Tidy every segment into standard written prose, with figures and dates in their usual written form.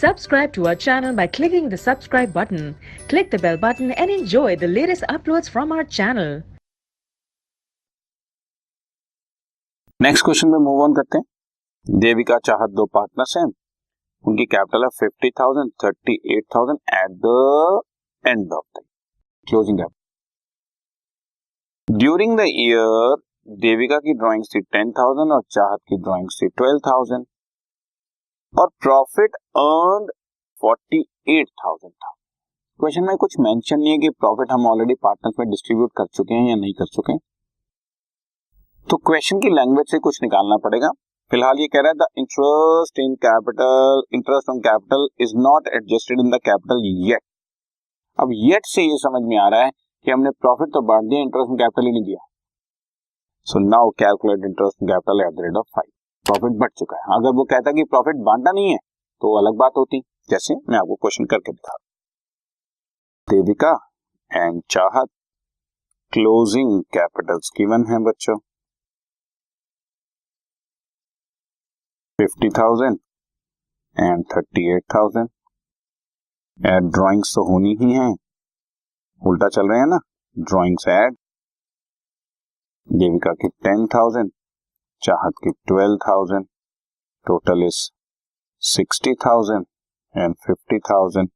Subscribe to our channel by clicking the subscribe button. Click the bell button and enjoy the latest uploads from our channel. Next question में move on करते हैं। देविका चाहत दो partners हैं, उनकी capital है 50,000, 38,000 at the end of the closing capital. During the year Devika की drawings थी 10,000 और चाहत की ड्राइंग्स थी 12,000 और प्रॉफिट अर्न 48,000 था। क्वेश्चन में कुछ मेंशन नहीं है कि प्रॉफिट हम ऑलरेडी पार्टनर्स में डिस्ट्रीब्यूट कर चुके हैं या नहीं कर चुके हैं, तो क्वेश्चन की लैंग्वेज से कुछ निकालना पड़ेगा। फिलहाल ये कह रहा है the interest on capital is not adjusted in the capital yet. अब येट से ये समझ में आ रहा है कि हमने प्रॉफिट तो बांट दिया, इंटरेस्ट ऑन कैपिटल ही नहीं दिया। So now calculate interest on capital at the rate of 5। Profit बढ़ चुका है। अगर वो कहता कि प्रॉफिट बांटा नहीं है तो अलग बात होती, जैसे मैं आपको क्वेश्चन करके दिखा। देविका एंड चाहत क्लोजिंग कैपिटल्स गिवन है बच्चों 50,000 एंड 38,000। एड ड्राइंग्स तो होनी ही है, उल्टा चल रहे हैं ना। ड्राइंग्स एड देविका की 10,000, चाहत की 12,000, टोटल इज 60,000 एंड 50,000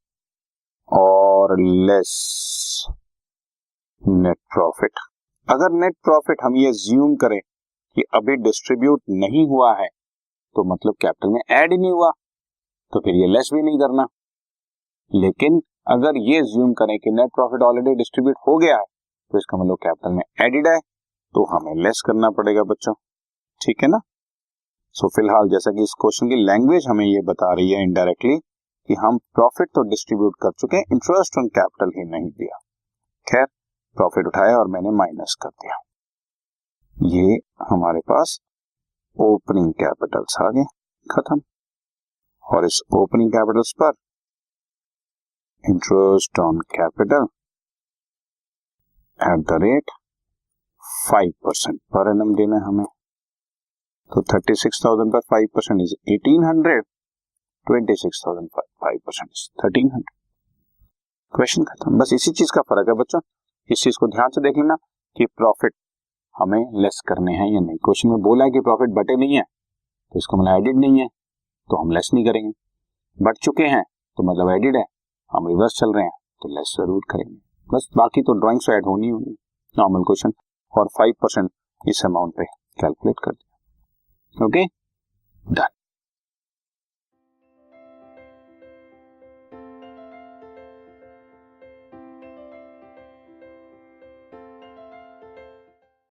और लेस नेट प्रॉफिट। अगर नेट प्रॉफिट हम ये ज्यूम करें कि अभी डिस्ट्रीब्यूट नहीं हुआ है तो मतलब कैपिटल में ऐड ही नहीं हुआ, तो फिर ये लेस भी नहीं करना। लेकिन अगर ये ज्यूम करें कि नेट प्रॉफिट ऑलरेडी डिस्ट्रीब्यूट हो गया है तो इसका मतलब कैपिटल में एडिड है, तो हमें लेस करना पड़ेगा बच्चों, ठीक है ना। सो फिलहाल जैसा कि इस क्वेश्चन की लैंग्वेज हमें ये बता रही है इनडायरेक्टली कि हम प्रॉफिट तो डिस्ट्रीब्यूट कर चुके हैं, इंटरेस्ट ऑन कैपिटल ही नहीं दिया। खैर, प्रॉफिट उठाया और मैंने माइनस कर दिया। ये हमारे पास ओपनिंग कैपिटल्स आ गए, खत्म। और इस ओपनिंग कैपिटल्स पर interest on capital at the rate 5% per annum देना हमें। तो 36,000 पर 5% इज 1800, 26,000 पर 5% इज 1300। क्वेश्चन खत्म। बस इसी चीज का फर्क है बच्चों, इस चीज को ध्यान से देख लेना कि प्रॉफिट हमें लेस करने हैं या नहीं। क्वेश्चन में बोला है कि प्रॉफिट बटे नहीं है तो इसका मतलब एडिड नहीं है, तो हम लेस नहीं करेंगे। बढ़ चुके हैं तो मतलब एडिड है, हम रिवर्स चल रहे हैं तो लेस जरूर करेंगे। बस बाकी तो ड्राइंग्स ऐड होनी होगी, नॉर्मल क्वेश्चन। और 5% इस अमाउंट पे कैलकुलेट कर दिया। ओके।